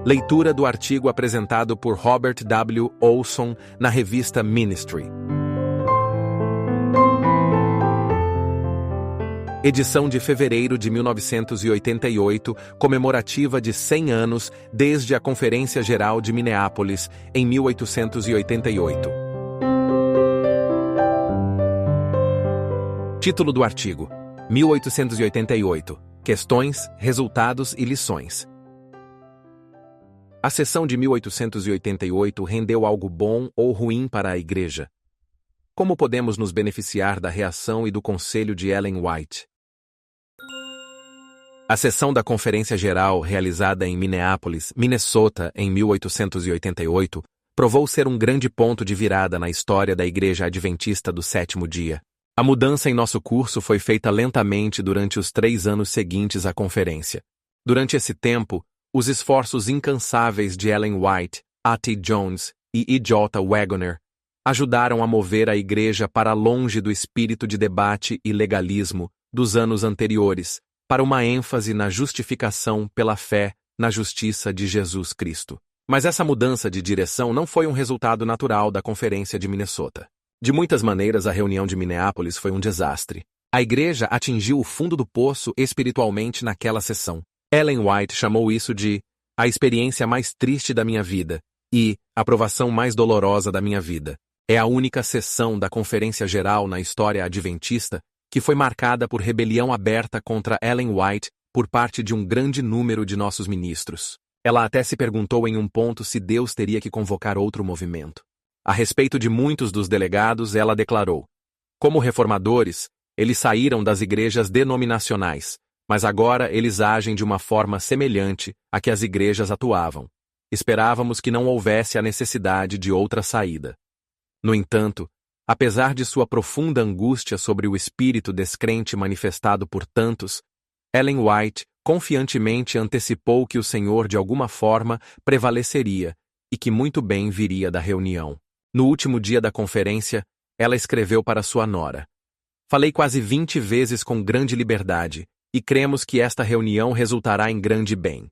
Leitura do artigo apresentado por Robert W. Olson na revista Ministry. Edição de fevereiro de 1988, comemorativa de 100 anos desde a Conferência Geral de Minneapolis, em 1888. Título do artigo: 1888. Questões, resultados e lições. A sessão de 1888 rendeu algo bom ou ruim para a Igreja? Como podemos nos beneficiar da reação e do conselho de Ellen White? A sessão da Conferência Geral, realizada em Minneapolis, Minnesota, em 1888, provou ser um grande ponto de virada na história da Igreja Adventista do Sétimo Dia. A mudança em nosso curso foi feita lentamente durante os 3 anos seguintes à conferência. Durante esse tempo, os esforços incansáveis de Ellen White, A.T. Jones e E. J. Wagoner ajudaram a mover a Igreja para longe do espírito de debate e legalismo dos anos anteriores, para uma ênfase na justificação pela fé na justiça de Jesus Cristo. Mas essa mudança de direção não foi um resultado natural da Conferência de Minnesota. De muitas maneiras, a reunião de Minneapolis foi um desastre. A Igreja atingiu o fundo do poço espiritualmente naquela sessão. Ellen White chamou isso de a experiência mais triste da minha vida e a provação mais dolorosa da minha vida. É a única sessão da Conferência Geral na história adventista que foi marcada por rebelião aberta contra Ellen White por parte de um grande número de nossos ministros. Ela até se perguntou em um ponto se Deus teria que convocar outro movimento. A respeito de muitos dos delegados, ela declarou: como reformadores, eles saíram das igrejas denominacionais, mas agora eles agem de uma forma semelhante à que as igrejas atuavam. Esperávamos que não houvesse a necessidade de outra saída. No entanto, apesar de sua profunda angústia sobre o espírito descrente manifestado por tantos, Ellen White confiantemente antecipou que o Senhor de alguma forma prevaleceria e que muito bem viria da reunião. No último dia da conferência, ela escreveu para sua nora: falei quase 20 vezes com grande liberdade, e cremos que esta reunião resultará em grande bem.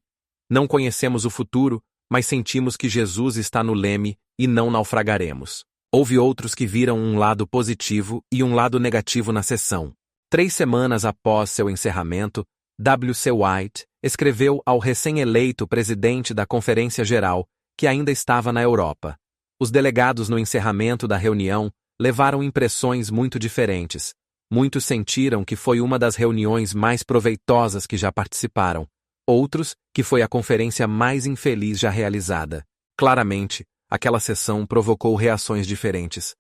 Não conhecemos o futuro, mas sentimos que Jesus está no leme e não naufragaremos. Houve outros que viram um lado positivo e um lado negativo na sessão. 3 semanas após seu encerramento, W.C. White escreveu ao recém-eleito presidente da Conferência Geral, que ainda estava na Europa. Os delegados no encerramento da reunião levaram impressões muito diferentes. Muitos sentiram que foi uma das reuniões mais proveitosas que já participaram. Outros, que foi a conferência mais infeliz já realizada. Claramente, aquela sessão provocou reações diferentes.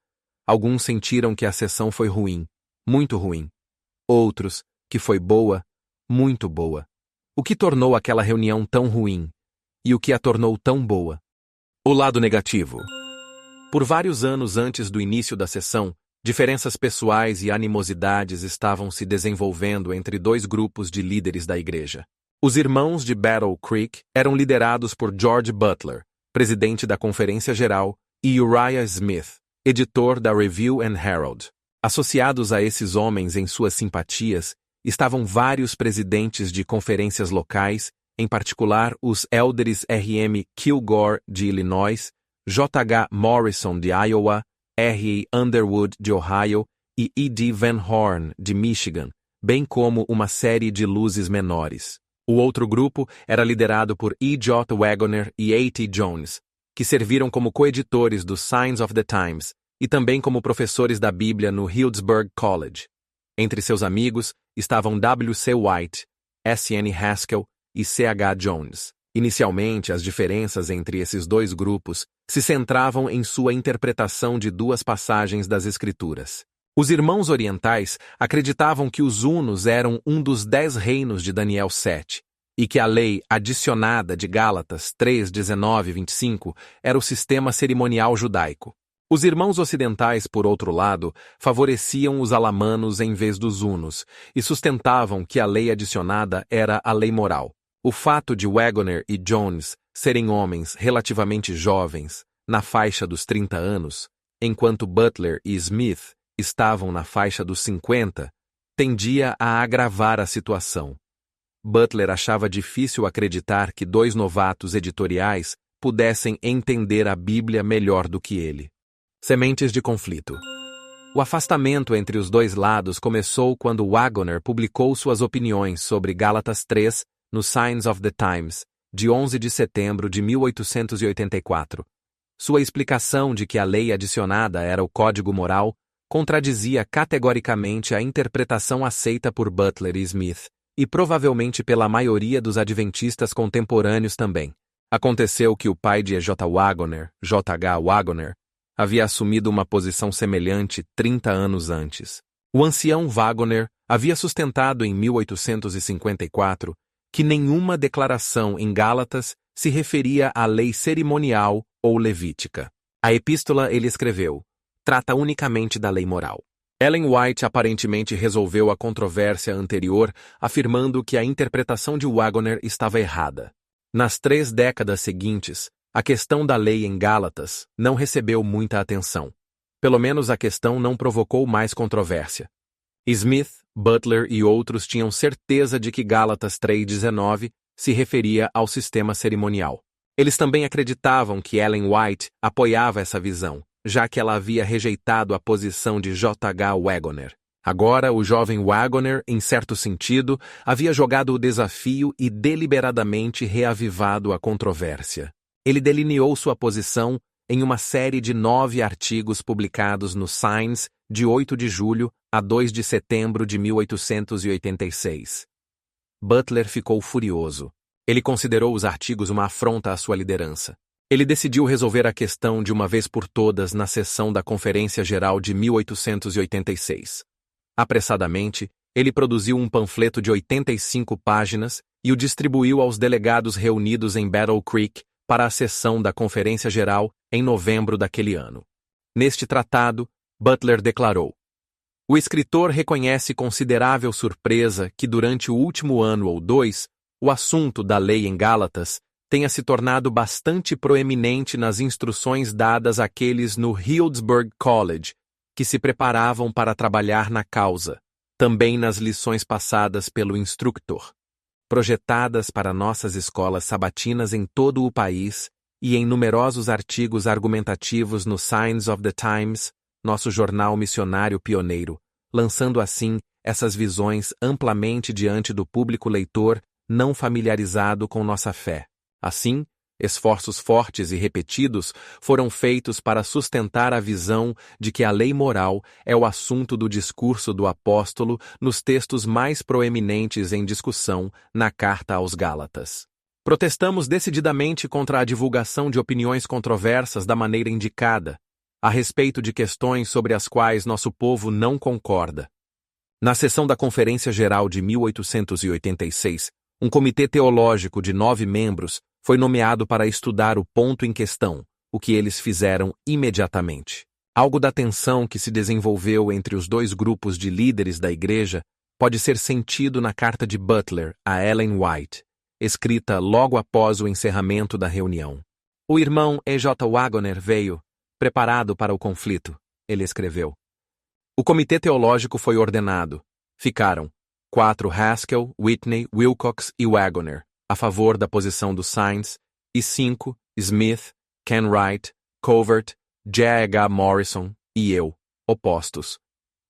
Alguns sentiram que a sessão foi ruim, muito ruim. Outros, que foi boa, muito boa. O que tornou aquela reunião tão ruim? E o que a tornou tão boa? O lado negativo. Por vários anos antes do início da sessão, diferenças pessoais e animosidades estavam se desenvolvendo entre 2 grupos de líderes da Igreja. Os irmãos de Battle Creek eram liderados por George Butler, presidente da Conferência Geral, e Uriah Smith, editor da Review and Herald. Associados a esses homens em suas simpatias, estavam vários presidentes de conferências locais, em particular os élderes R.M. Kilgore, de Illinois, J.H. Morrison, de Iowa, R.A. Underwood, de Ohio, e E.D. Van Horn, de Michigan, bem como uma série de luzes menores. O outro grupo era liderado por E. J. Wagoner e A.T. Jones, que serviram como coeditores do Signs of the Times e também como professores da Bíblia no Healdsburg College. Entre seus amigos estavam W.C. White, S.N. Haskell e C.H. Jones. Inicialmente, as diferenças entre esses 2 grupos se centravam em sua interpretação de 2 passagens das Escrituras. Os irmãos orientais acreditavam que os Unos eram um dos 10 reinos de Daniel 7, e que a lei adicionada de Gálatas 3, 19 e 25 era o sistema cerimonial judaico. Os irmãos ocidentais, por outro lado, favoreciam os alamanos em vez dos Unos, e sustentavam que a lei adicionada era a lei moral. O fato de Wagoner e Jones serem homens relativamente jovens, na faixa dos 30 anos, enquanto Butler e Smith estavam na faixa dos 50, tendia a agravar a situação. Butler achava difícil acreditar que dois novatos editoriais pudessem entender a Bíblia melhor do que ele. Sementes de conflito. O afastamento entre os dois lados começou quando Waggoner publicou suas opiniões sobre Gálatas 3 no Signs of the Times, de 11 de setembro de 1884. Sua explicação de que a lei adicionada era o código moral contradizia categoricamente a interpretação aceita por Butler e Smith, e provavelmente pela maioria dos adventistas contemporâneos também. Aconteceu que o pai de E.J. Waggoner, J.H. Waggoner, havia assumido uma posição semelhante 30 anos antes. O ancião Waggoner havia sustentado em 1854 que nenhuma declaração em Gálatas se referia à lei cerimonial ou levítica. A epístola, ele escreveu, trata unicamente da lei moral. Ellen White aparentemente resolveu a controvérsia anterior, afirmando que a interpretação de Waggoner estava errada. Nas 3 décadas seguintes, a questão da lei em Gálatas não recebeu muita atenção. Pelo menos a questão não provocou mais controvérsia. Smith, Butler e outros tinham certeza de que Gálatas 3:19 se referia ao sistema cerimonial. Eles também acreditavam que Ellen White apoiava essa visão, já que ela havia rejeitado a posição de J.H. Waggoner. Agora, o jovem Waggoner, em certo sentido, havia jogado o desafio e deliberadamente reavivado a controvérsia. Ele delineou sua posição em uma série de 9 artigos publicados no Signs de 8 de julho a 2 de setembro de 1886. Butler ficou furioso. Ele considerou os artigos uma afronta à sua liderança. Ele decidiu resolver a questão de uma vez por todas na sessão da Conferência Geral de 1886. Apressadamente, ele produziu um panfleto de 85 páginas e o distribuiu aos delegados reunidos em Battle Creek para a sessão da Conferência Geral em novembro daquele ano. Neste tratado, Butler declarou: o escritor reconhece considerável surpresa que durante o último ano ou 2, o assunto da lei em Gálatas tenha se tornado bastante proeminente nas instruções dadas àqueles no Healdsburg College, que se preparavam para trabalhar na causa, também nas lições passadas pelo instructor, projetadas para nossas escolas sabatinas em todo o país e em numerosos artigos argumentativos no Signs of the Times, nosso jornal missionário pioneiro, lançando assim essas visões amplamente diante do público leitor não familiarizado com nossa fé. Assim, esforços fortes e repetidos foram feitos para sustentar a visão de que a lei moral é o assunto do discurso do apóstolo nos textos mais proeminentes em discussão na Carta aos Gálatas. Protestamos decididamente contra a divulgação de opiniões controversas da maneira indicada, a respeito de questões sobre as quais nosso povo não concorda. Na sessão da Conferência Geral de 1886, um comitê teológico de 9 membros foi nomeado para estudar o ponto em questão, o que eles fizeram imediatamente. Algo da tensão que se desenvolveu entre os dois grupos de líderes da igreja pode ser sentido na carta de Butler a Ellen White, escrita logo após o encerramento da reunião. O irmão E.J. Waggoner veio, preparado para o conflito, ele escreveu. O comitê teológico foi ordenado. Ficaram 4 Haskell, Whitney, Wilcox e Waggoner, a favor da posição dos Signs, e 5 Smith, Ken Wright, Covert, J.H. Morrison e eu, opostos.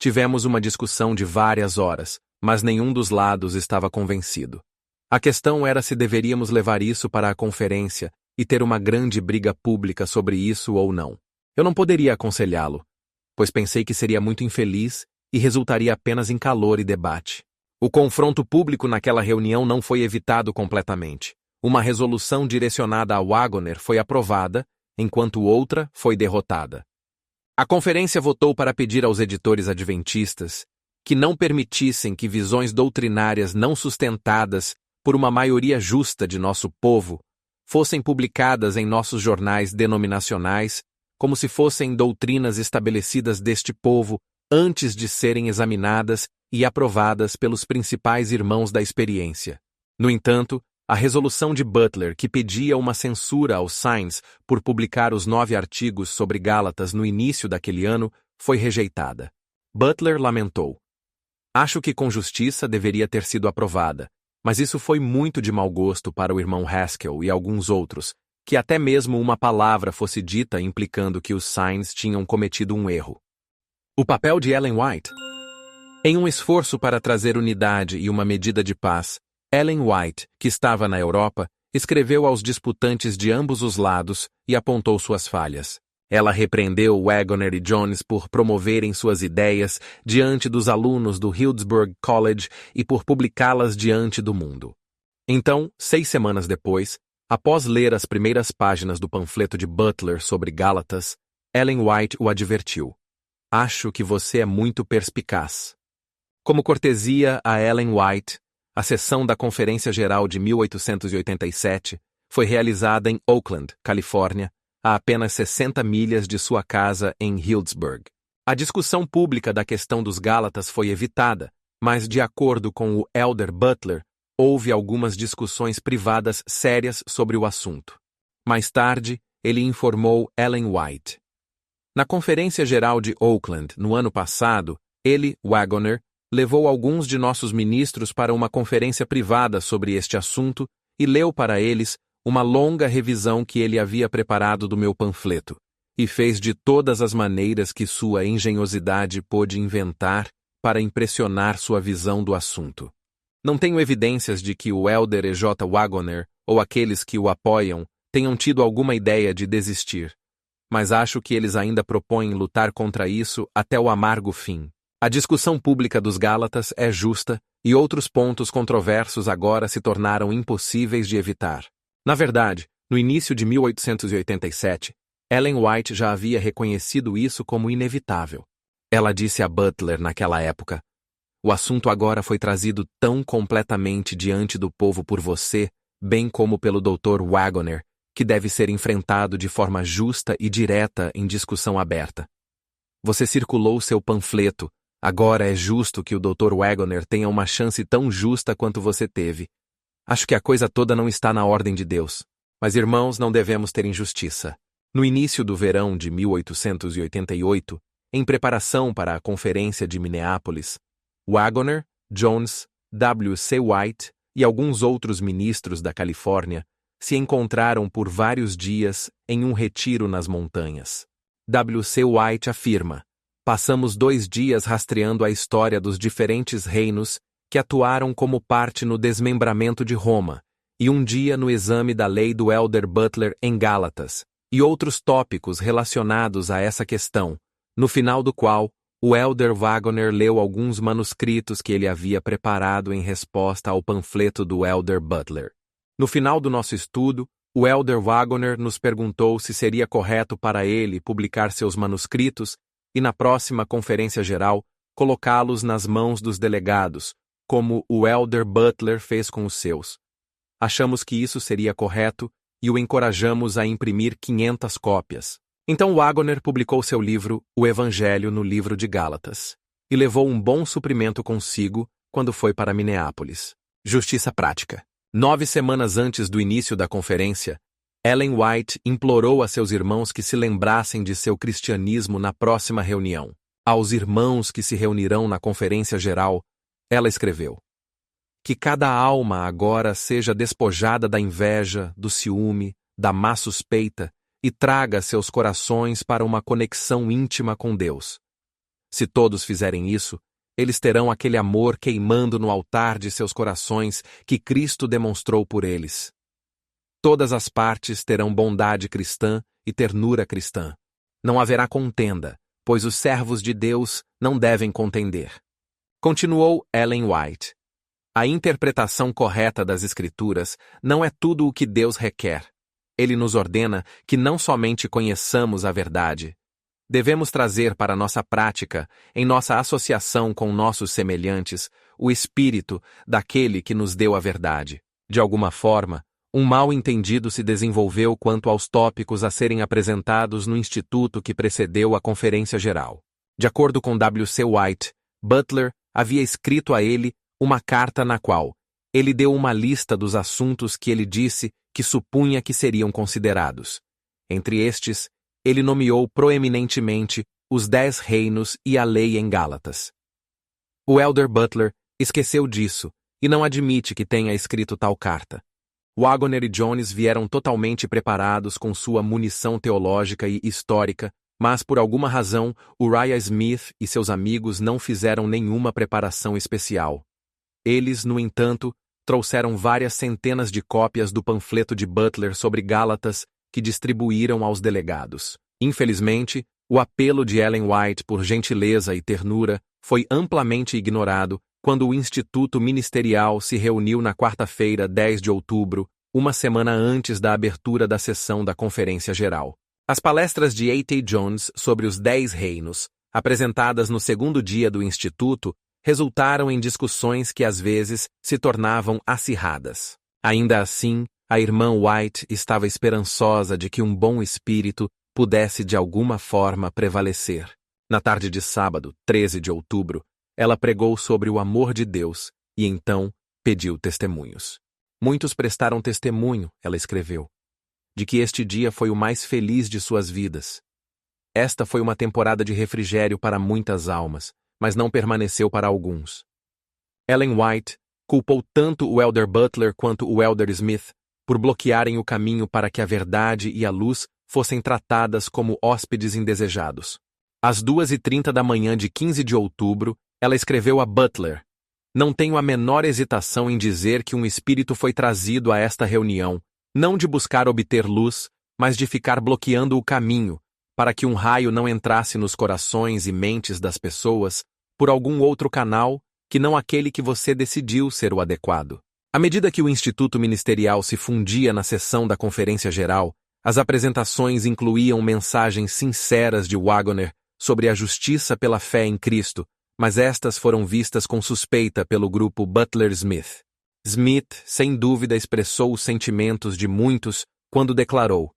Tivemos uma discussão de várias horas, mas nenhum dos lados estava convencido. A questão era se deveríamos levar isso para a conferência e ter uma grande briga pública sobre isso ou não. Eu não poderia aconselhá-lo, pois pensei que seria muito infeliz e resultaria apenas em calor e debate. O confronto público naquela reunião não foi evitado completamente. Uma resolução direcionada a Waggoner foi aprovada, enquanto outra foi derrotada. A conferência votou para pedir aos editores adventistas que não permitissem que visões doutrinárias não sustentadas por uma maioria justa de nosso povo fossem publicadas em nossos jornais denominacionais como se fossem doutrinas estabelecidas deste povo antes de serem examinadas e aprovadas pelos principais irmãos da experiência. No entanto, a resolução de Butler, que pedia uma censura aos Signs por publicar os 9 artigos sobre Gálatas no início daquele ano, foi rejeitada. Butler lamentou. Acho que com justiça deveria ter sido aprovada, Mas isso foi muito de mau gosto para o irmão Haskell e alguns outros, que até mesmo uma palavra fosse dita implicando que os Sainz tinham cometido um erro. O papel de Ellen White. Em um esforço para trazer unidade e uma medida de paz, Ellen White, que estava na Europa, escreveu aos disputantes de ambos os lados e apontou suas falhas. Ela repreendeu Wagoner e Jones por promoverem suas ideias diante dos alunos do Hillsborough College e por publicá-las diante do mundo. Então, 6 semanas depois, após ler as primeiras páginas do panfleto de Butler sobre Gálatas, Ellen White o advertiu. Acho que você é muito perspicaz. Como cortesia a Ellen White, a sessão da Conferência Geral de 1887 foi realizada em Oakland, Califórnia, a apenas 60 milhas de sua casa em Hillsborough. A discussão pública da questão dos Gálatas foi evitada, mas, de acordo com o Elder Butler, houve algumas discussões privadas sérias sobre o assunto. Mais tarde, ele informou Ellen White. Na Conferência Geral de Oakland, no ano passado, ele, Wagoner, levou alguns de nossos ministros para uma conferência privada sobre este assunto e leu para eles uma longa revisão que ele havia preparado do meu panfleto, e fez de todas as maneiras que sua engenhosidade pôde inventar para impressionar sua visão do assunto. Não tenho evidências de que o Elder E. J. Wagoner ou aqueles que o apoiam tenham tido alguma ideia de desistir, mas acho que eles ainda propõem lutar contra isso até o amargo fim. A discussão pública dos Gálatas é justa e outros pontos controversos agora se tornaram impossíveis de evitar. Na verdade, no início de 1887, Ellen White já havia reconhecido isso como inevitável. Ela disse a Butler naquela época: "O assunto agora foi trazido tão completamente diante do povo por você, bem como pelo Dr. Wagoner, que deve ser enfrentado de forma justa e direta em discussão aberta. Você circulou seu panfleto, agora é justo que o Dr. Wagoner tenha uma chance tão justa quanto você teve. Acho que a coisa toda não está na ordem de Deus. Mas, irmãos, não devemos ter injustiça. No início do verão de 1888, em preparação para a Conferência de Minneapolis, Wagoner, Jones, W.C. White e alguns outros ministros da Califórnia se encontraram por vários dias em um retiro nas montanhas. W.C. White afirma: "Passamos 2 dias rastreando a história dos diferentes reinos que atuaram como parte no desmembramento de Roma, e um dia no exame da lei do Elder Butler em Gálatas, e outros tópicos relacionados a essa questão, no final do qual o Elder Wagoner leu alguns manuscritos que ele havia preparado em resposta ao panfleto do Elder Butler. No final do nosso estudo, o Elder Wagoner nos perguntou se seria correto para ele publicar seus manuscritos e, na próxima Conferência Geral, colocá-los nas mãos dos delegados, como o Elder Butler fez com os seus. Achamos que isso seria correto e o encorajamos a imprimir 500 cópias. Então Wagoner publicou seu livro, O Evangelho no Livro de Gálatas, e levou um bom suprimento consigo quando foi para Minneapolis. Justiça prática. 9 semanas antes do início da conferência, Ellen White implorou a seus irmãos que se lembrassem de seu cristianismo na próxima reunião. Aos irmãos que se reunirão na Conferência Geral, ela escreveu: "Que cada alma agora seja despojada da inveja, do ciúme, da má suspeita e traga seus corações para uma conexão íntima com Deus. Se todos fizerem isso, eles terão aquele amor queimando no altar de seus corações que Cristo demonstrou por eles. Todas as partes terão bondade cristã e ternura cristã. Não haverá contenda, pois os servos de Deus não devem contender." Continuou Ellen White: "A interpretação correta das Escrituras não é tudo o que Deus requer. Ele nos ordena que não somente conheçamos a verdade. Devemos trazer para nossa prática, em nossa associação com nossos semelhantes, o espírito daquele que nos deu a verdade. De alguma forma, um mal-entendido se desenvolveu quanto aos tópicos a serem apresentados no instituto que precedeu a Conferência Geral. De acordo com W.C. White, Butler havia escrito a ele uma carta na qual ele deu uma lista dos assuntos que ele disse que supunha que seriam considerados. Entre estes, ele nomeou proeminentemente os 10 reinos e a lei em Gálatas. O Elder Butler esqueceu disso e não admite que tenha escrito tal carta. Wagoner e Jones vieram totalmente preparados com sua munição teológica e histórica, mas por alguma razão, Uriah Smith e seus amigos não fizeram nenhuma preparação especial. Eles, no entanto, trouxeram várias centenas de cópias do panfleto de Butler sobre Gálatas que distribuíram aos delegados. Infelizmente, o apelo de Ellen White por gentileza e ternura foi amplamente ignorado quando o Instituto Ministerial se reuniu na quarta-feira, 10 de outubro, uma semana antes da abertura da sessão da Conferência Geral. As palestras de A.T. Jones sobre os 10 reinos, apresentadas no segundo dia do Instituto, resultaram em discussões que às vezes se tornavam acirradas. Ainda assim, a irmã White estava esperançosa de que um bom espírito pudesse de alguma forma prevalecer. Na tarde de sábado, 13 de outubro, ela pregou sobre o amor de Deus e então pediu testemunhos. Muitos prestaram testemunho, ela escreveu, de que este dia foi o mais feliz de suas vidas. Esta foi uma temporada de refrigério para muitas almas, mas não permaneceu para alguns. Ellen White culpou tanto o Elder Butler quanto o Elder Smith por bloquearem o caminho para que a verdade e a luz fossem tratadas como hóspedes indesejados. Às 2h30 da manhã de 15 de outubro, ela escreveu a Butler: "Não tenho a menor hesitação em dizer que um espírito foi trazido a esta reunião, não de buscar obter luz, mas de ficar bloqueando o caminho, para que um raio não entrasse nos corações e mentes das pessoas por algum outro canal que não aquele que você decidiu ser o adequado." À medida que o Instituto Ministerial se fundia na sessão da Conferência Geral, as apresentações incluíam mensagens sinceras de Wagoner sobre a justiça pela fé em Cristo, mas estas foram vistas com suspeita pelo grupo Butler-Smith. Smith, sem dúvida, expressou os sentimentos de muitos quando declarou: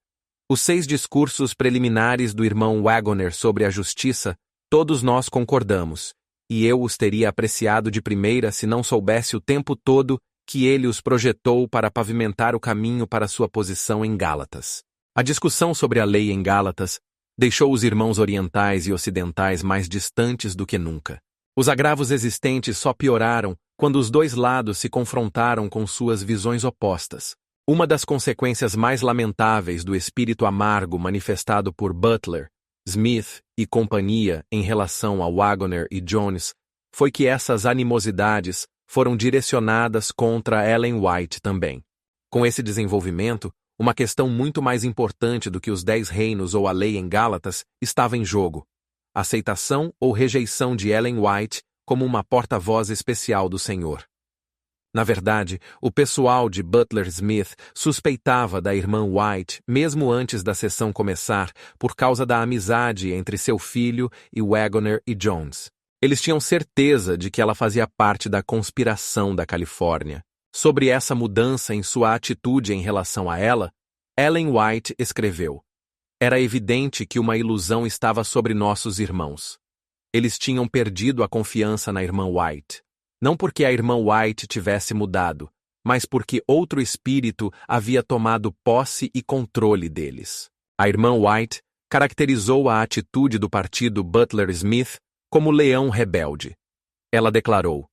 "Os 6 discursos preliminares do irmão Wagoner sobre a justiça, todos nós concordamos, e eu os teria apreciado de primeira se não soubesse o tempo todo que ele os projetou para pavimentar o caminho para sua posição em Gálatas." A discussão sobre a lei em Gálatas deixou os irmãos orientais e ocidentais mais distantes do que nunca. Os agravos existentes só pioraram quando os dois lados se confrontaram com suas visões opostas. Uma das consequências mais lamentáveis do espírito amargo manifestado por Butler, Smith e companhia em relação a Wagoner e Jones foi que essas animosidades foram direcionadas contra Ellen White também. Com esse desenvolvimento, uma questão muito mais importante do que os 10 reinos ou a lei em Gálatas estava em jogo: aceitação ou rejeição de Ellen White como uma porta-voz especial do Senhor. Na verdade, o pessoal de Butler-Smith suspeitava da irmã White mesmo antes da sessão começar por causa da amizade entre seu filho e Wagoner e Jones. Eles tinham certeza de que ela fazia parte da conspiração da Califórnia. Sobre essa mudança em sua atitude em relação a ela, Ellen White escreveu: "Era evidente que uma ilusão estava sobre nossos irmãos. Eles tinham perdido a confiança na irmã White. Não porque a irmã White tivesse mudado, mas porque outro espírito havia tomado posse e controle deles." A irmã White caracterizou a atitude do partido Butler-Smith como leão rebelde. Ela declarou: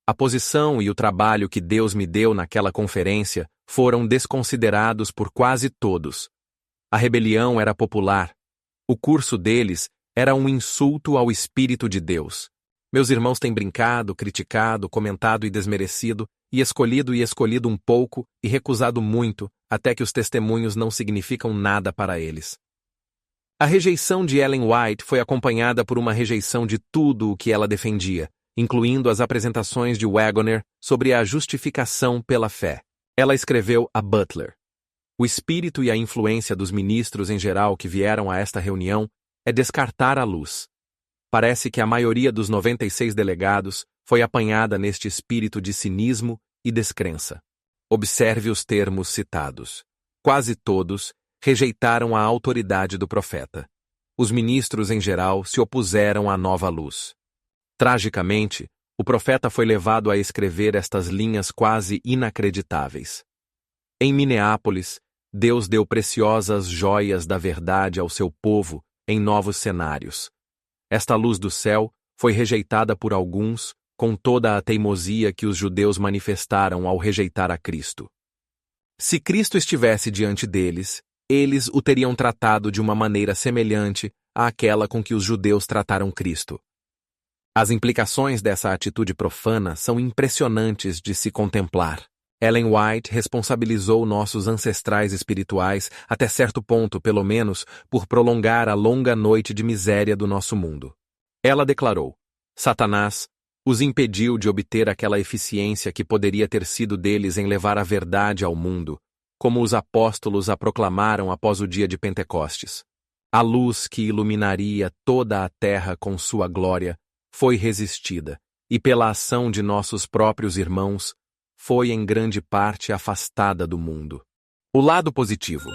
"A posição e o trabalho que Deus me deu naquela conferência foram desconsiderados por quase todos. A rebelião era popular. O curso deles era um insulto ao Espírito de Deus. Meus irmãos têm brincado, criticado, comentado e desmerecido, e escolhido um pouco e recusado muito, até que os testemunhos não significam nada para eles." A rejeição de Ellen White foi acompanhada por uma rejeição de tudo o que ela defendia, incluindo as apresentações de Wagoner sobre a justificação pela fé. Ela escreveu a Butler: "O espírito e a influência dos ministros em geral que vieram a esta reunião é descartar a luz. Parece que a maioria dos 96 delegados foi apanhada neste espírito de cinismo e descrença. Observe os termos citados. Quase todos rejeitaram a autoridade do profeta. Os ministros em geral se opuseram à nova luz. Tragicamente, o profeta foi levado a escrever estas linhas quase inacreditáveis. Em Minneapolis, Deus deu preciosas joias da verdade ao seu povo em novos cenários. Esta luz do céu foi rejeitada por alguns com toda a teimosia que os judeus manifestaram ao rejeitar a Cristo. Se Cristo estivesse diante deles, eles o teriam tratado de uma maneira semelhante àquela com que os judeus trataram Cristo. As implicações dessa atitude profana são impressionantes de se contemplar. Ellen White responsabilizou nossos ancestrais espirituais, até certo ponto, pelo menos, por prolongar a longa noite de miséria do nosso mundo. Ela declarou: Satanás os impediu de obter aquela eficiência que poderia ter sido deles em levar a verdade ao mundo, como os apóstolos a proclamaram após o dia de Pentecostes. A luz que iluminaria toda a terra com sua glória foi resistida, e pela ação de nossos próprios irmãos, foi em grande parte afastada do mundo. O lado positivo.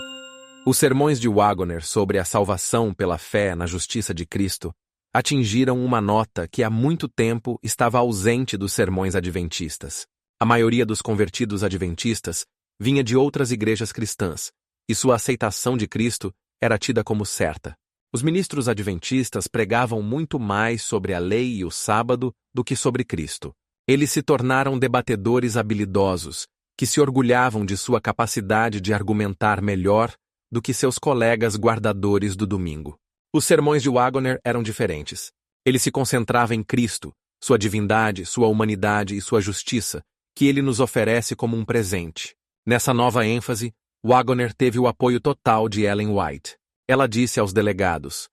Os sermões de Waggoner sobre a salvação pela fé na justiça de Cristo atingiram uma nota que há muito tempo estava ausente dos sermões adventistas. A maioria dos convertidos adventistas vinha de outras igrejas cristãs, e sua aceitação de Cristo era tida como certa. Os ministros adventistas pregavam muito mais sobre a lei e o sábado do que sobre Cristo. Eles se tornaram debatedores habilidosos, que se orgulhavam de sua capacidade de argumentar melhor do que seus colegas guardadores do domingo. Os sermões de Waggoner eram diferentes. Ele se concentrava em Cristo, sua divindade, sua humanidade e sua justiça, que ele nos oferece como um presente. Nessa nova ênfase, Waggoner teve o apoio total de Ellen White. Ela disse aos delegados: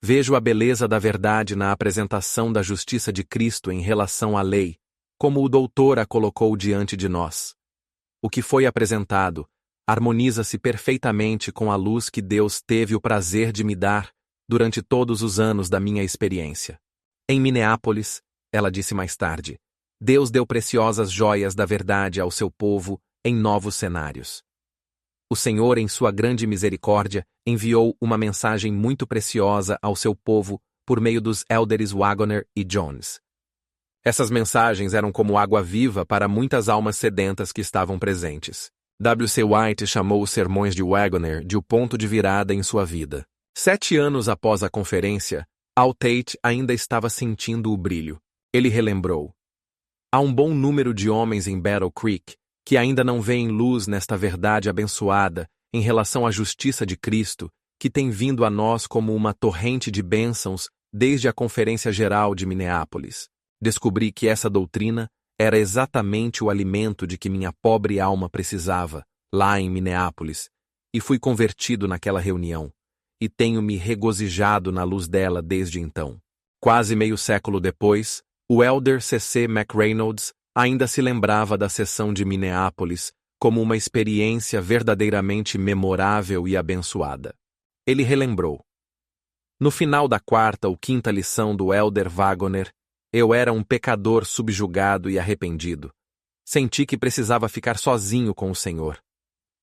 Vejo a beleza da verdade na apresentação da justiça de Cristo em relação à lei, como o doutor a colocou diante de nós. O que foi apresentado harmoniza-se perfeitamente com a luz que Deus teve o prazer de me dar durante todos os anos da minha experiência. Em Minneapolis, ela disse mais tarde, Deus deu preciosas joias da verdade ao seu povo em novos cenários. O Senhor, em sua grande misericórdia, enviou uma mensagem muito preciosa ao seu povo por meio dos élderes Waggoner e Jones. Essas mensagens eram como água viva para muitas almas sedentas que estavam presentes. W.C. White chamou os sermões de Waggoner de o ponto de virada em sua vida. 7 anos após a conferência, Al Tate ainda estava sentindo o brilho. Ele relembrou: Há um bom número de homens em Battle Creek que ainda não veem luz nesta verdade abençoada em relação à justiça de Cristo, que tem vindo a nós como uma torrente de bênçãos desde a Conferência Geral de Minneapolis. Descobri que essa doutrina era exatamente o alimento de que minha pobre alma precisava, lá em Minneapolis, e fui convertido naquela reunião, e tenho me regozijado na luz dela desde então. Quase meio século depois, o elder C.C. McReynolds ainda se lembrava da sessão de Minneapolis como uma experiência verdadeiramente memorável e abençoada. Ele relembrou: No final da 4ª ou 5ª lição do elder Waggoner, eu era um pecador subjugado e arrependido. Senti que precisava ficar sozinho com o Senhor.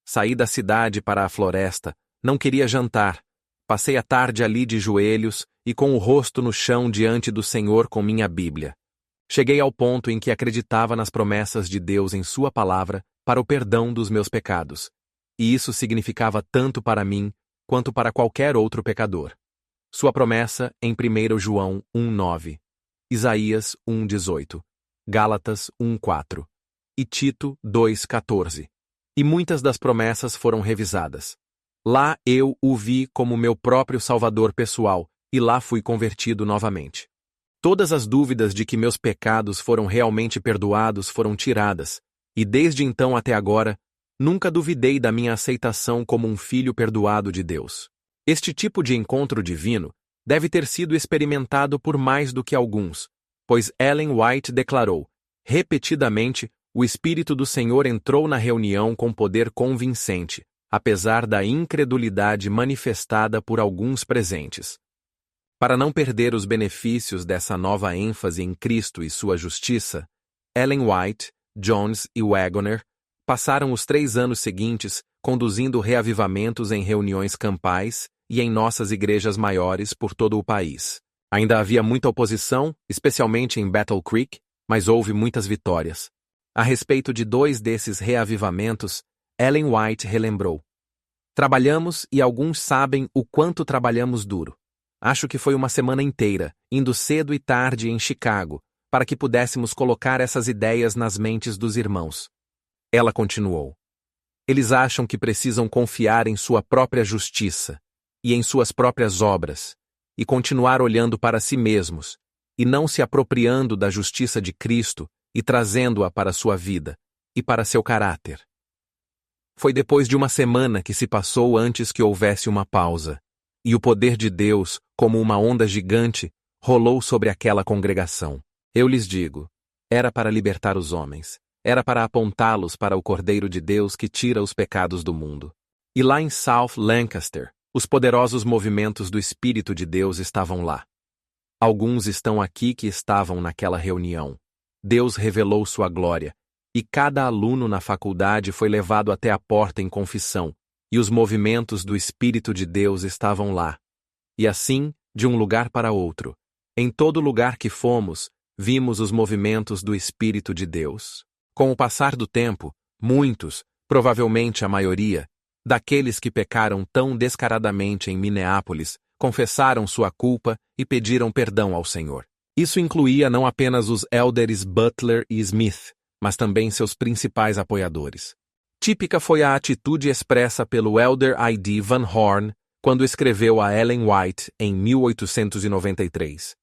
Saí da cidade para a floresta, não queria jantar. Passei a tarde ali de joelhos e com o rosto no chão diante do Senhor com minha Bíblia. Cheguei ao ponto em que acreditava nas promessas de Deus em sua palavra para o perdão dos meus pecados. E isso significava tanto para mim quanto para qualquer outro pecador. Sua promessa em 1 João 1:9, Isaías 1:18, Gálatas 1:4 e Tito 2:14. E muitas das promessas foram revisadas. Lá eu o vi como meu próprio Salvador pessoal e lá fui convertido novamente. Todas as dúvidas de que meus pecados foram realmente perdoados foram tiradas, e desde então até agora, nunca duvidei da minha aceitação como um filho perdoado de Deus. Este tipo de encontro divino deve ter sido experimentado por mais do que alguns, pois Ellen White declarou: repetidamente, o Espírito do Senhor entrou na reunião com poder convincente, apesar da incredulidade manifestada por alguns presentes. Para não perder os benefícios dessa nova ênfase em Cristo e sua justiça, Ellen White, Jones e Waggoner passaram os 3 anos seguintes conduzindo reavivamentos em reuniões campais e em nossas igrejas maiores por todo o país. Ainda havia muita oposição, especialmente em Battle Creek, mas houve muitas vitórias. A respeito de 2 desses reavivamentos, Ellen White relembrou: Trabalhamos e alguns sabem o quanto trabalhamos duro. Acho que foi uma semana inteira, indo cedo e tarde em Chicago, para que pudéssemos colocar essas ideias nas mentes dos irmãos. Ela continuou. Eles acham que precisam confiar em sua própria justiça e em suas próprias obras, e continuar olhando para si mesmos, e não se apropriando da justiça de Cristo e trazendo-a para sua vida e para seu caráter. Foi depois de uma semana que se passou antes que houvesse uma pausa, e o poder de Deus, como uma onda gigante, rolou sobre aquela congregação. Eu lhes digo, era para libertar os homens, era para apontá-los para o Cordeiro de Deus que tira os pecados do mundo. E lá em South Lancaster, os poderosos movimentos do Espírito de Deus estavam lá. Alguns estão aqui que estavam naquela reunião. Deus revelou sua glória, e cada aluno na faculdade foi levado até a porta em confissão, e os movimentos do Espírito de Deus estavam lá. E assim, de um lugar para outro, em todo lugar que fomos, vimos os movimentos do Espírito de Deus. Com o passar do tempo, muitos, provavelmente a maioria, daqueles que pecaram tão descaradamente em Minneapolis, confessaram sua culpa e pediram perdão ao Senhor. Isso incluía não apenas os elders Butler e Smith, mas também seus principais apoiadores. Típica foi a atitude expressa pelo elder I.D. Van Horn quando escreveu a Ellen White em 1893.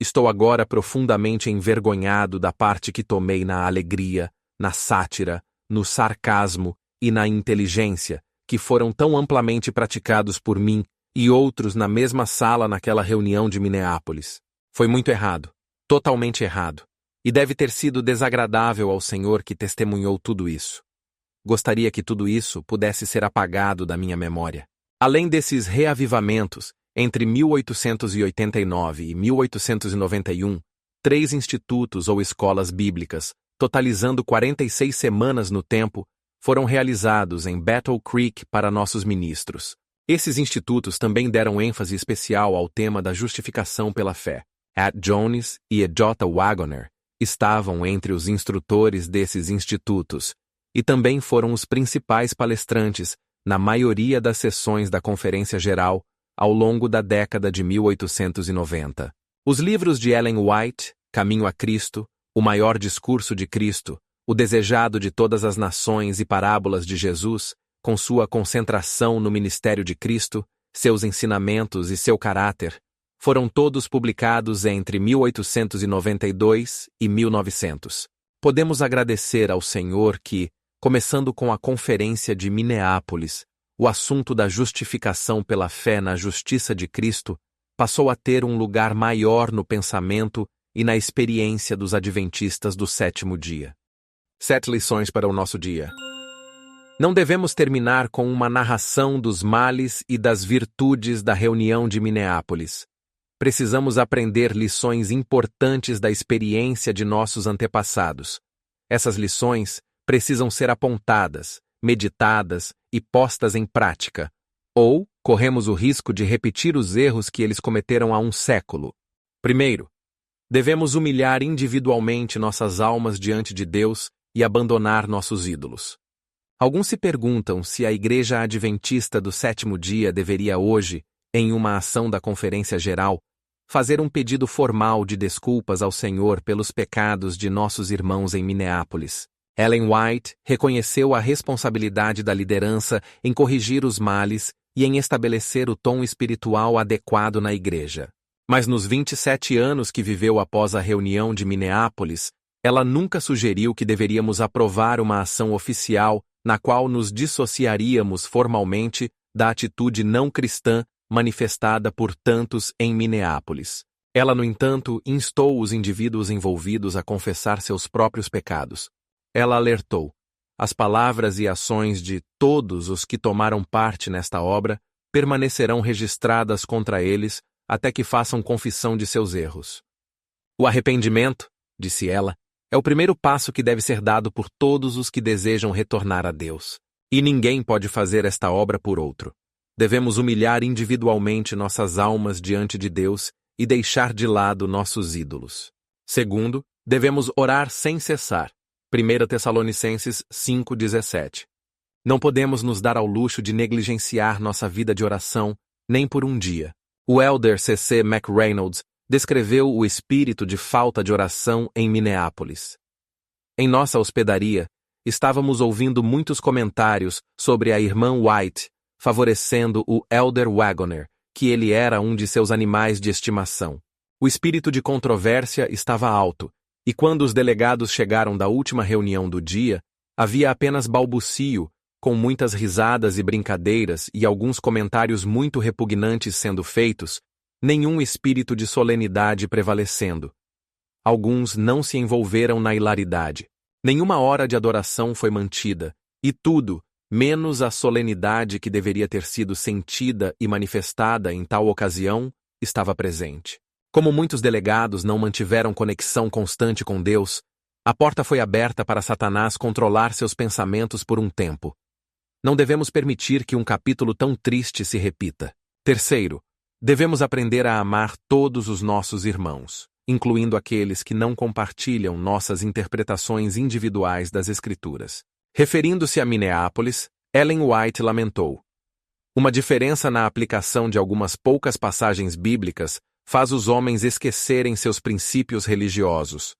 Estou agora profundamente envergonhado da parte que tomei na alegria, na sátira, no sarcasmo e na inteligência, que foram tão amplamente praticados por mim e outros na mesma sala naquela reunião de Minneapolis. Foi muito errado, totalmente errado, e deve ter sido desagradável ao Senhor que testemunhou tudo isso. Gostaria que tudo isso pudesse ser apagado da minha memória. Além desses reavivamentos, entre 1889 e 1891, 3 institutos ou escolas bíblicas, totalizando 46 semanas no tempo, foram realizados em Battle Creek para nossos ministros. Esses institutos também deram ênfase especial ao tema da justificação pela fé. At Jones e J. Wagoner estavam entre os instrutores desses institutos e também foram os principais palestrantes na maioria das sessões da Conferência Geral ao longo da década de 1890. Os livros de Ellen White, Caminho a Cristo, O Maior Discurso de Cristo, O Desejado de Todas as Nações e Parábolas de Jesus, com sua concentração no ministério de Cristo, seus ensinamentos e seu caráter, foram todos publicados entre 1892 e 1900. Podemos agradecer ao Senhor que, começando com a Conferência de Minneapolis, o assunto da justificação pela fé na justiça de Cristo passou a ter um lugar maior no pensamento e na experiência dos adventistas do sétimo dia. 7 lições para o nosso dia. Não devemos terminar com uma narração dos males e das virtudes da reunião de Minneapolis. Precisamos aprender lições importantes da experiência de nossos antepassados. Essas lições precisam ser apontadas, meditadas e postas em prática, ou corremos o risco de repetir os erros que eles cometeram há um século. Primeiro, devemos humilhar individualmente nossas almas diante de Deus e abandonar nossos ídolos. Alguns se perguntam se a Igreja Adventista do Sétimo Dia deveria hoje, em uma ação da Conferência Geral, fazer um pedido formal de desculpas ao Senhor pelos pecados de nossos irmãos em Minneapolis. Ellen White reconheceu a responsabilidade da liderança em corrigir os males e em estabelecer o tom espiritual adequado na Igreja. Mas nos 27 anos que viveu após a reunião de Minneapolis, ela nunca sugeriu que deveríamos aprovar uma ação oficial na qual nos dissociaríamos formalmente da atitude não cristã manifestada por tantos em Minneapolis. Ela, no entanto, instou os indivíduos envolvidos a confessar seus próprios pecados. Ela alertou: as palavras e ações de todos os que tomaram parte nesta obra permanecerão registradas contra eles até que façam confissão de seus erros. O arrependimento, disse ela, é o primeiro passo que deve ser dado por todos os que desejam retornar a Deus. E ninguém pode fazer esta obra por outro. Devemos humilhar individualmente nossas almas diante de Deus e deixar de lado nossos ídolos. Segundo, devemos orar sem cessar. 1 Tessalonicenses 5:17. Não podemos nos dar ao luxo de negligenciar nossa vida de oração, nem por um dia. O elder C.C. McReynolds descreveu o espírito de falta de oração em Minneapolis. Em nossa hospedaria, estávamos ouvindo muitos comentários sobre a irmã White, favorecendo o Elder Wagoner, que ele era um de seus animais de estimação. O espírito de controvérsia estava alto, e quando os delegados chegaram da última reunião do dia, havia apenas balbucio, com muitas risadas e brincadeiras e alguns comentários muito repugnantes sendo feitos, nenhum espírito de solenidade prevalecendo. Alguns não se envolveram na hilaridade. Nenhuma hora de adoração foi mantida, e tudo, menos a solenidade que deveria ter sido sentida e manifestada em tal ocasião, estava presente. Como muitos delegados não mantiveram conexão constante com Deus, a porta foi aberta para Satanás controlar seus pensamentos por um tempo. Não devemos permitir que um capítulo tão triste se repita. Terceiro, devemos aprender a amar todos os nossos irmãos, incluindo aqueles que não compartilham nossas interpretações individuais das Escrituras. Referindo-se a Minneapolis, Ellen White lamentou: uma diferença na aplicação de algumas poucas passagens bíblicas faz os homens esquecerem seus princípios religiosos.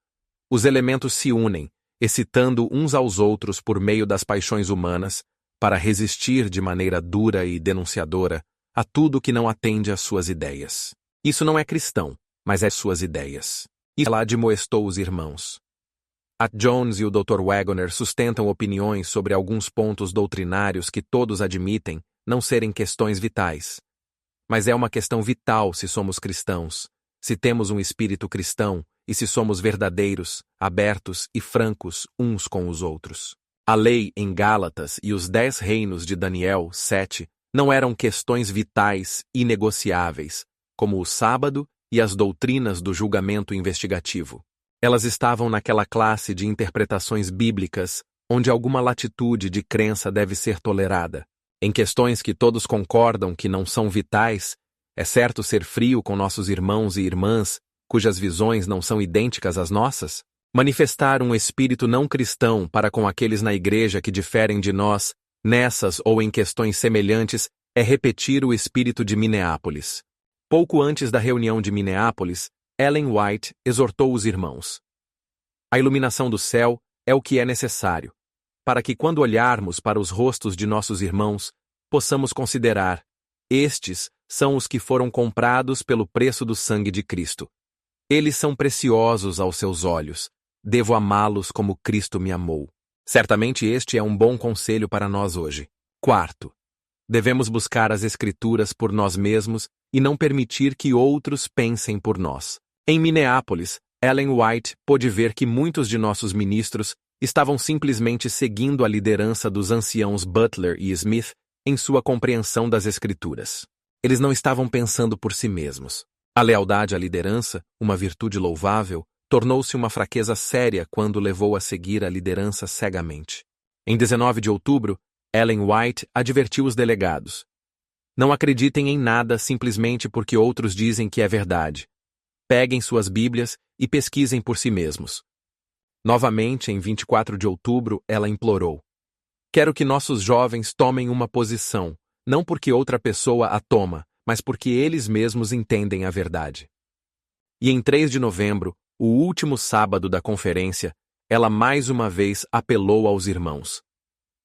Os elementos se unem, excitando uns aos outros por meio das paixões humanas, para resistir de maneira dura e denunciadora a tudo que não atende às suas ideias. Isso não é cristão, mas é suas ideias. E ela admoestou os irmãos. A Jones e o Dr. Wagoner sustentam opiniões sobre alguns pontos doutrinários que todos admitem não serem questões vitais. Mas é uma questão vital se somos cristãos, se temos um espírito cristão e se somos verdadeiros, abertos e francos uns com os outros. A lei em Gálatas e os 10 reinos de Daniel 7 não eram questões vitais inegociáveis, como o sábado e as doutrinas do julgamento investigativo. Elas estavam naquela classe de interpretações bíblicas onde alguma latitude de crença deve ser tolerada. Em questões que todos concordam que não são vitais, é certo ser frio com nossos irmãos e irmãs, cujas visões não são idênticas às nossas? Manifestar um espírito não cristão para com aqueles na igreja que diferem de nós, nessas ou em questões semelhantes, é repetir o espírito de Minneapolis. Pouco antes da reunião de Minneapolis, Ellen White exortou os irmãos. A iluminação do céu é o que é necessário, para que quando olharmos para os rostos de nossos irmãos, possamos considerar: estes são os que foram comprados pelo preço do sangue de Cristo. Eles são preciosos aos seus olhos. Devo amá-los como Cristo me amou. Certamente este é um bom conselho para nós hoje. Quarto, devemos buscar as Escrituras por nós mesmos e não permitir que outros pensem por nós. Em Minneapolis, Ellen White pôde ver que muitos de nossos ministros estavam simplesmente seguindo a liderança dos anciãos Butler e Smith em sua compreensão das Escrituras. Eles não estavam pensando por si mesmos. A lealdade à liderança, uma virtude louvável, tornou-se uma fraqueza séria quando levou a seguir a liderança cegamente. Em 19 de outubro, Ellen White advertiu os delegados: não acreditem em nada simplesmente porque outros dizem que é verdade. Peguem suas Bíblias e pesquisem por si mesmos. Novamente, em 24 de outubro, ela implorou: quero que nossos jovens tomem uma posição, não porque outra pessoa a toma, mas porque eles mesmos entendem a verdade. E em 3 de novembro, o último sábado da conferência, ela mais uma vez apelou aos irmãos.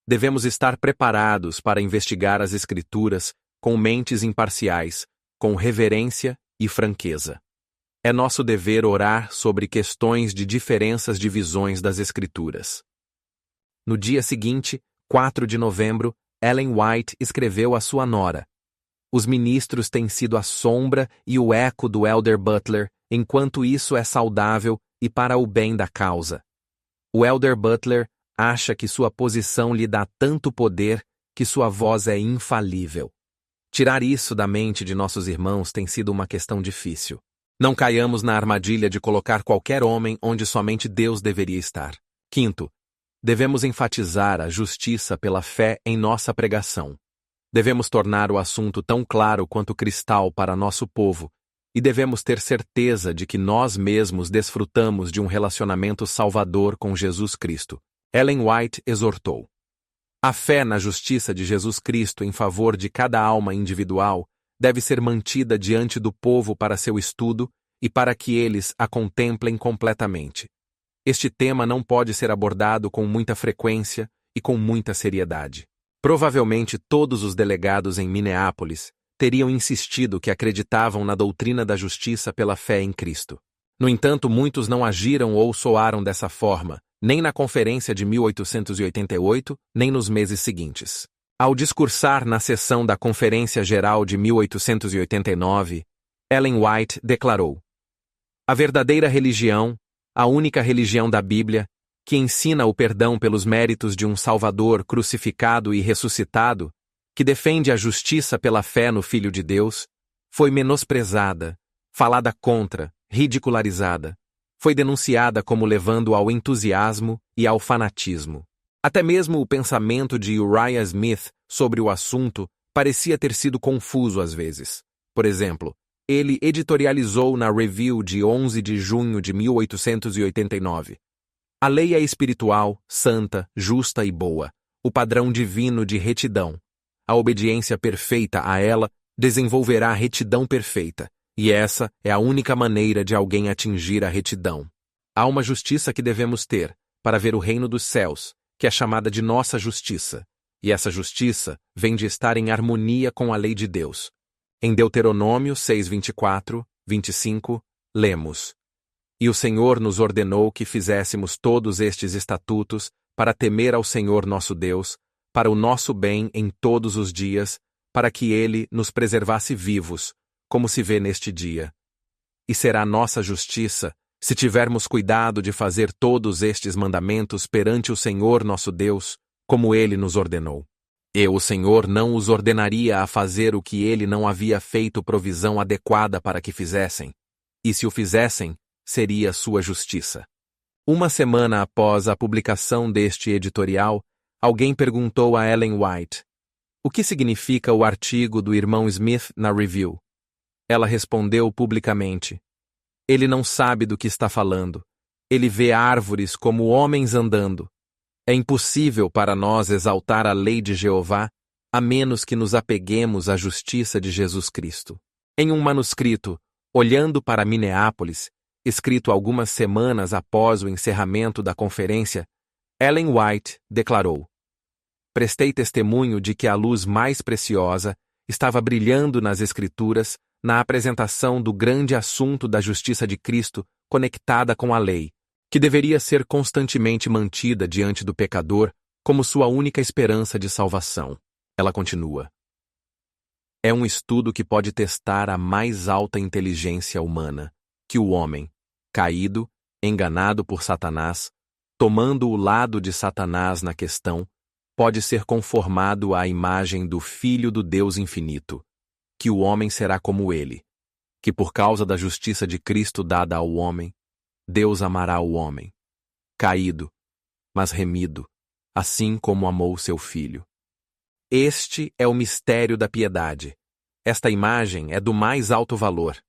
Devemos estar preparados para investigar as Escrituras com mentes imparciais, com reverência e franqueza. É nosso dever orar sobre questões de diferenças de visões das Escrituras. No dia seguinte, 4 de novembro, Ellen White escreveu à sua nora: os ministros têm sido a sombra e o eco do Elder Butler, enquanto isso é saudável e para o bem da causa. O Elder Butler acha que sua posição lhe dá tanto poder que sua voz é infalível. Tirar isso da mente de nossos irmãos tem sido uma questão difícil. Não caiamos na armadilha de colocar qualquer homem onde somente Deus deveria estar. Quinto, devemos enfatizar a justiça pela fé em nossa pregação. Devemos tornar o assunto tão claro quanto cristal para nosso povo, e devemos ter certeza de que nós mesmos desfrutamos de um relacionamento salvador com Jesus Cristo. Ellen White exortou: a fé na justiça de Jesus Cristo em favor de cada alma individual deve ser mantida diante do povo para seu estudo e para que eles a contemplem completamente. Este tema não pode ser abordado com muita frequência e com muita seriedade. Provavelmente todos os delegados em Minneapolis teriam insistido que acreditavam na doutrina da justiça pela fé em Cristo. No entanto, muitos não agiram ou soaram dessa forma, nem na conferência de 1888, nem nos meses seguintes. Ao discursar na sessão da Conferência Geral de 1889, Ellen White declarou: "A verdadeira religião, a única religião da Bíblia, que ensina o perdão pelos méritos de um Salvador crucificado e ressuscitado, que defende a justiça pela fé no Filho de Deus, foi menosprezada, falada contra, ridicularizada. Foi denunciada como levando ao entusiasmo e ao fanatismo. Até mesmo o pensamento de Uriah Smith sobre o assunto parecia ter sido confuso às vezes. Por exemplo, ele editorializou na Review de 11 de junho de 1889. A lei é espiritual, santa, justa e boa, o padrão divino de retidão. A obediência perfeita a ela desenvolverá a retidão perfeita, e essa é a única maneira de alguém atingir a retidão. Há uma justiça que devemos ter para ver o reino dos céus, que é chamada de nossa justiça, e essa justiça vem de estar em harmonia com a lei de Deus. Em Deuteronômio 6:24, 25, lemos: "E o Senhor nos ordenou que fizéssemos todos estes estatutos para temer ao Senhor nosso Deus, para o nosso bem em todos os dias, para que Ele nos preservasse vivos, como se vê neste dia. E será nossa justiça, se tivermos cuidado de fazer todos estes mandamentos perante o Senhor nosso Deus, como Ele nos ordenou. O Senhor, não os ordenaria a fazer o que Ele não havia feito provisão adequada para que fizessem. E se o fizessem, seria sua justiça." Uma semana após a publicação deste editorial, alguém perguntou a Ellen White: "O que significa o artigo do irmão Smith na Review?" Ela respondeu publicamente: "Ele não sabe do que está falando. Ele vê árvores como homens andando. É impossível para nós exaltar a lei de Jeová, a menos que nos apeguemos à justiça de Jesus Cristo." Em um manuscrito, Olhando para Minneapolis, escrito algumas semanas após o encerramento da conferência, Ellen White declarou: "Prestei testemunho de que a luz mais preciosa estava brilhando nas Escrituras na apresentação do grande assunto da justiça de Cristo conectada com a lei, que deveria ser constantemente mantida diante do pecador como sua única esperança de salvação." Ela continua: "É um estudo que pode testar a mais alta inteligência humana, que o homem, caído, enganado por Satanás, tomando o lado de Satanás na questão, pode ser conformado à imagem do Filho do Deus infinito, que o homem será como ele, que por causa da justiça de Cristo dada ao homem, Deus amará o homem, caído, mas remido, assim como amou seu Filho. Este é o mistério da piedade. Esta imagem é do mais alto valor.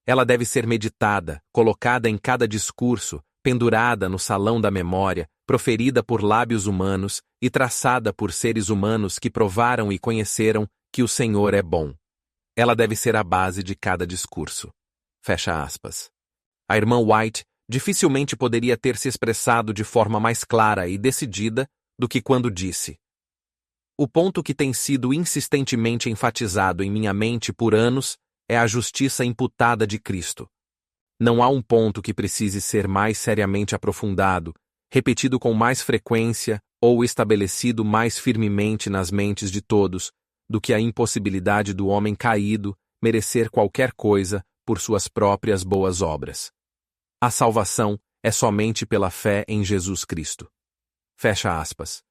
Ela deve ser meditada, colocada em cada discurso, pendurada no salão da memória, proferida por lábios humanos e traçada por seres humanos que provaram e conheceram que o Senhor é bom. Ela deve ser a base de cada discurso." Fecha aspas. A irmã White dificilmente poderia ter se expressado de forma mais clara e decidida do que quando disse: "O ponto que tem sido insistentemente enfatizado em minha mente por anos é a justiça imputada de Cristo. Não há um ponto que precise ser mais seriamente aprofundado, repetido com mais frequência ou estabelecido mais firmemente nas mentes de todos, do que a impossibilidade do homem caído merecer qualquer coisa por suas próprias boas obras. A salvação é somente pela fé em Jesus Cristo." Fecha aspas.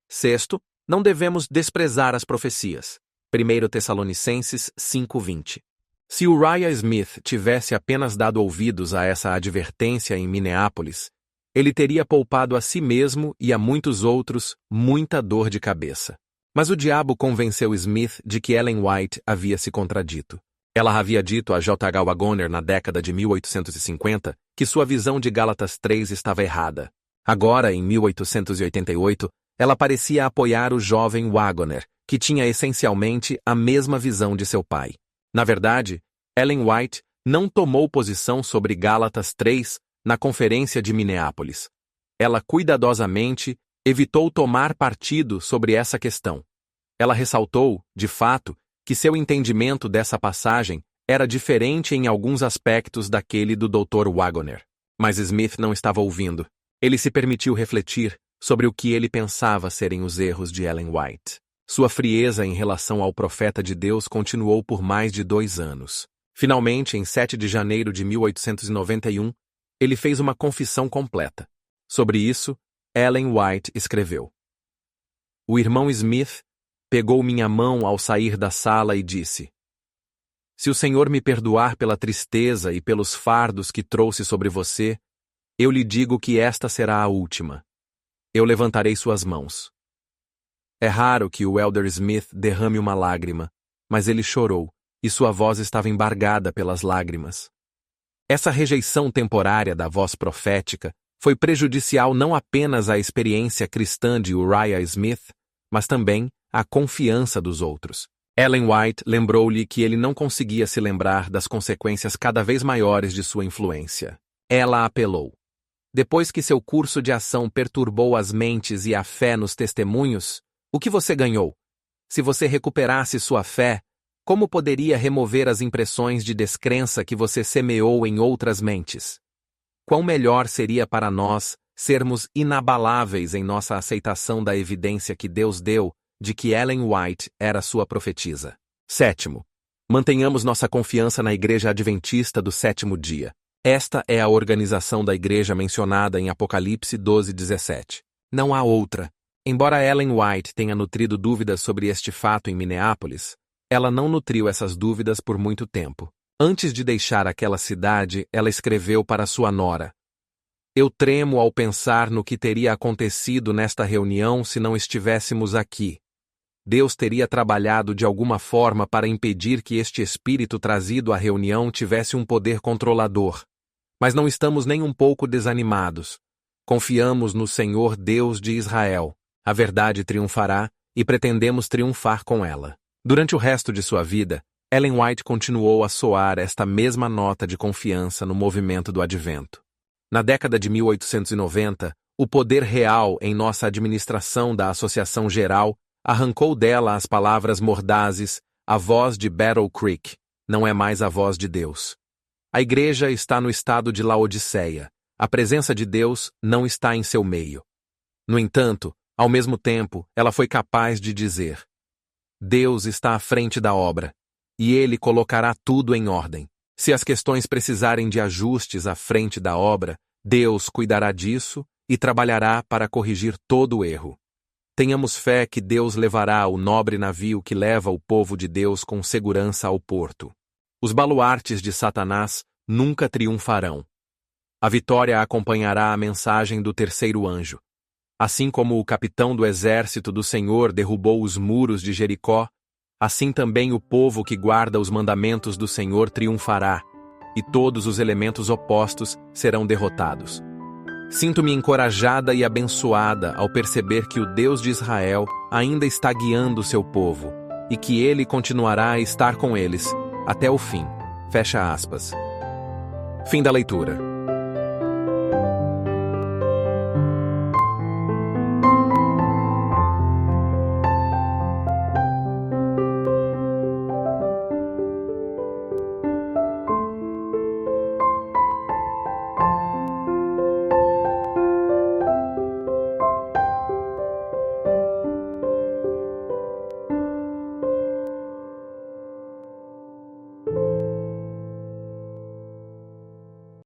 Sexto, não devemos desprezar as profecias. 1 Tessalonicenses 5:20. Se Uriah Smith tivesse apenas dado ouvidos a essa advertência em Minneapolis, ele teria poupado a si mesmo e a muitos outros muita dor de cabeça. Mas o diabo convenceu Smith de que Ellen White havia se contradito. Ela havia dito a J. H. Waggoner na década de 1850 que sua visão de Gálatas 3 estava errada. Agora, em 1888, ela parecia apoiar o jovem Waggoner, que tinha essencialmente a mesma visão de seu pai. Na verdade, Ellen White não tomou posição sobre Gálatas 3 na Conferência de Minneapolis. Ela cuidadosamente evitou tomar partido sobre essa questão. Ela ressaltou, de fato, que seu entendimento dessa passagem era diferente em alguns aspectos daquele do Dr. Waggoner. Mas Smith não estava ouvindo. Ele se permitiu refletir sobre o que ele pensava serem os erros de Ellen White. Sua frieza em relação ao profeta de Deus continuou por mais de 2 anos. Finalmente, em 7 de janeiro de 1891, ele fez uma confissão completa. Sobre isso, Ellen White escreveu: "O irmão Smith pegou minha mão ao sair da sala e disse: Se o Senhor me perdoar pela tristeza e pelos fardos que trouxe sobre você, eu lhe digo que esta será a última. Eu levantarei suas mãos." É raro que o Elder Smith derrame uma lágrima, mas ele chorou, e sua voz estava embargada pelas lágrimas. Essa rejeição temporária da voz profética foi prejudicial não apenas à experiência cristã de Uriah Smith, mas também à confiança dos outros. Ellen White lembrou-lhe que ele não conseguia se lembrar das consequências cada vez maiores de sua influência. Ela apelou: "Depois que seu curso de ação perturbou as mentes e a fé nos testemunhos, o que você ganhou? Se você recuperasse sua fé, como poderia remover as impressões de descrença que você semeou em outras mentes? Quão melhor seria para nós sermos inabaláveis em nossa aceitação da evidência que Deus deu de que Ellen White era sua profetisa." 7º. Mantenhamos nossa confiança na Igreja Adventista do Sétimo Dia. Esta é a organização da igreja mencionada em Apocalipse 12:17. Não há outra. Embora Ellen White tenha nutrido dúvidas sobre este fato em Minneapolis, ela não nutriu essas dúvidas por muito tempo. Antes de deixar aquela cidade, ela escreveu para sua nora: "Eu tremo ao pensar no que teria acontecido nesta reunião se não estivéssemos aqui. Deus teria trabalhado de alguma forma para impedir que este espírito trazido à reunião tivesse um poder controlador. Mas não estamos nem um pouco desanimados. Confiamos no Senhor Deus de Israel. A verdade triunfará e pretendemos triunfar com ela." Durante o resto de sua vida, Ellen White continuou a soar esta mesma nota de confiança no movimento do Advento. Na década de 1890, o poder real em nossa administração da Associação Geral arrancou dela as palavras mordazes: "A voz de Battle Creek não é mais a voz de Deus." A igreja está no estado de Laodiceia. A presença de Deus não está em seu meio. No entanto, ao mesmo tempo, ela foi capaz de dizer: "Deus está à frente da obra, e Ele colocará tudo em ordem. Se as questões precisarem de ajustes à frente da obra, Deus cuidará disso e trabalhará para corrigir todo o erro. Tenhamos fé que Deus levará o nobre navio que leva o povo de Deus com segurança ao porto. Os baluartes de Satanás nunca triunfarão. A vitória acompanhará a mensagem do terceiro anjo. Assim como o capitão do exército do Senhor derrubou os muros de Jericó, assim também o povo que guarda os mandamentos do Senhor triunfará, e todos os elementos opostos serão derrotados. Sinto-me encorajada e abençoada ao perceber que o Deus de Israel ainda está guiando o seu povo, e que Ele continuará a estar com eles, até o fim." Fecha aspas. Fim da leitura.